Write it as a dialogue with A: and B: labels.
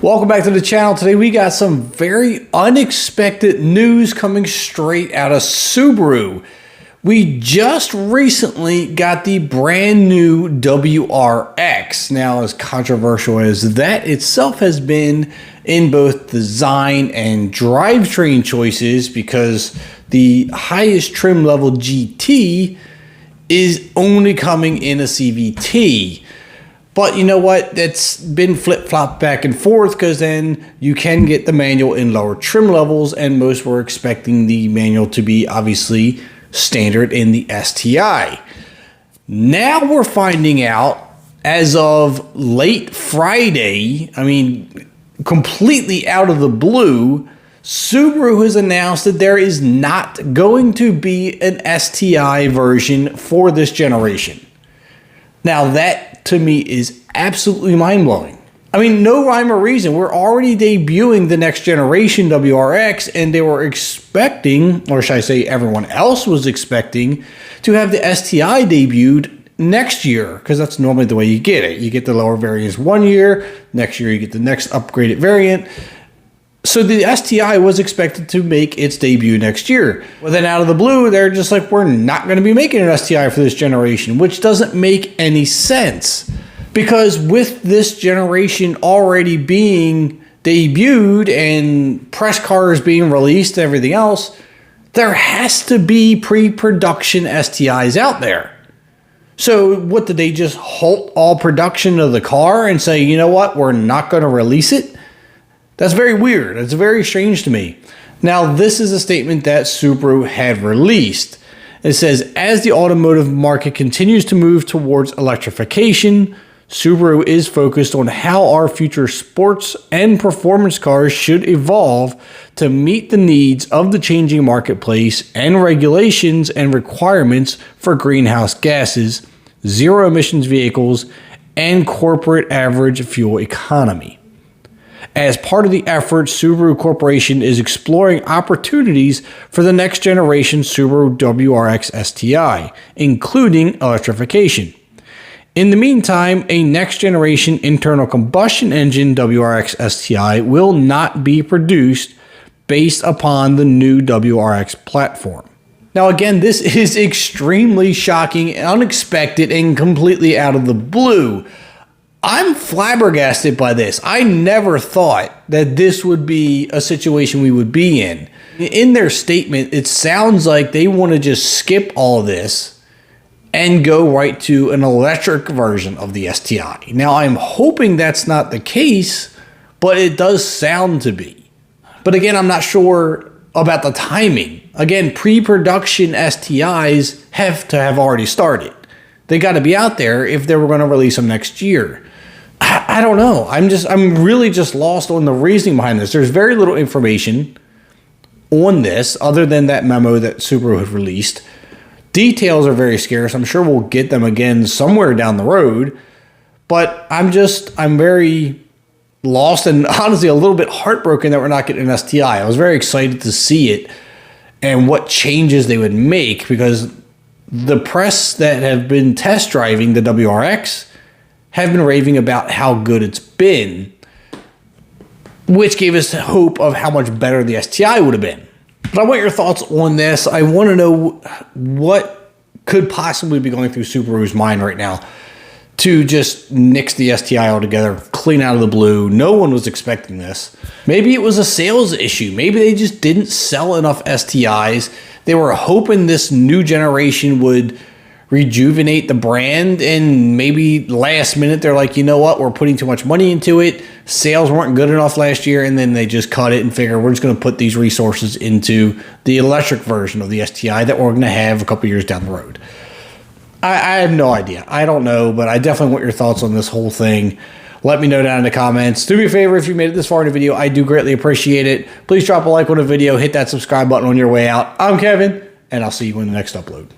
A: Welcome back to the channel. Today we got some very unexpected news coming straight out of Subaru. We just recently got the brand new WRX. Now, as controversial as that itself has been in both design and drivetrain choices, because the highest trim level GT is only coming in a CVT. But you know what? That's been flip-flopped back and forth, because then you can get the manual in lower trim levels, and most were expecting the manual to be obviously standard in the STI. Now we're finding out, as of late Friday, completely out of the blue, Subaru has announced that there is not going to be an STI version for this generation. Now that, to me, is absolutely mind-blowing. No rhyme or reason. We're already debuting the next generation WRX, and they were expecting, or should I say everyone else was expecting, to have the STI debuted next year, because that's normally the way you get it. You get the lower variants 1 year, next year you get the next upgraded variant. So the STI was expected to make its debut next year. Well, then out of the blue, they're just like, we're not going to be making an STI for this generation, which doesn't make any sense. Because with this generation already being debuted and press cars being released and everything else, there has to be pre-production STIs out there. So what, did they just halt all production of the car and say, you know what, we're not going to release it? That's very weird. It's very strange to me. Now, this is a statement that Subaru had released. It says, as the automotive market continues to move towards electrification, Subaru is focused on how our future sports and performance cars should evolve to meet the needs of the changing marketplace and regulations and requirements for greenhouse gases, zero emissions vehicles, and corporate average fuel economy. As part of the effort, Subaru Corporation is exploring opportunities for the next generation Subaru WRX STI, including electrification. In the meantime, a next generation internal combustion engine WRX STI will not be produced based upon the new WRX platform. Now again, this is extremely shocking, unexpected, and completely out of the blue. I'm flabbergasted by this. I never thought that this would be a situation we would be in. In their statement, it sounds like they want to just skip all this and go right to an electric version of the STI. Now, I'm hoping that's not the case, but it does sound to be. But again, I'm not sure about the timing. Again, pre-production STIs have to have already started. They got to be out there if they were going to release them next year. I don't know. I'm really just lost on the reasoning behind this. There's very little information on this other than that memo that Subaru had released. Details are very scarce. I'm sure we'll get them again somewhere down the road. But I'm very lost and honestly a little bit heartbroken that we're not getting an STI. I was very excited to see it and what changes they would make, because the press that have been test driving the WRX have been raving about how good it's been, which gave us hope of how much better the STI would have been. But I want your thoughts on this. I want to know what could possibly be going through Subaru's mind right now to just nix the STI altogether, clean out of the blue. No one was expecting this. Maybe it was a sales issue. Maybe they just didn't sell enough STIs. They were hoping this new generation would rejuvenate the brand, and maybe last minute they're like, you know what, we're putting too much money into it. Sales weren't good enough last year, and then they just cut it and figure we're just going to put these resources into the electric version of the STI that we're going to have a couple years down the road. I have no idea. I don't know, but I definitely want your thoughts on this whole thing. Let me know down in the comments. Do me a favor, if you made it this far in the video, I do greatly appreciate it. Please drop a like on the video, hit that subscribe button on your way out. I'm Kevin, and I'll see you in the next upload.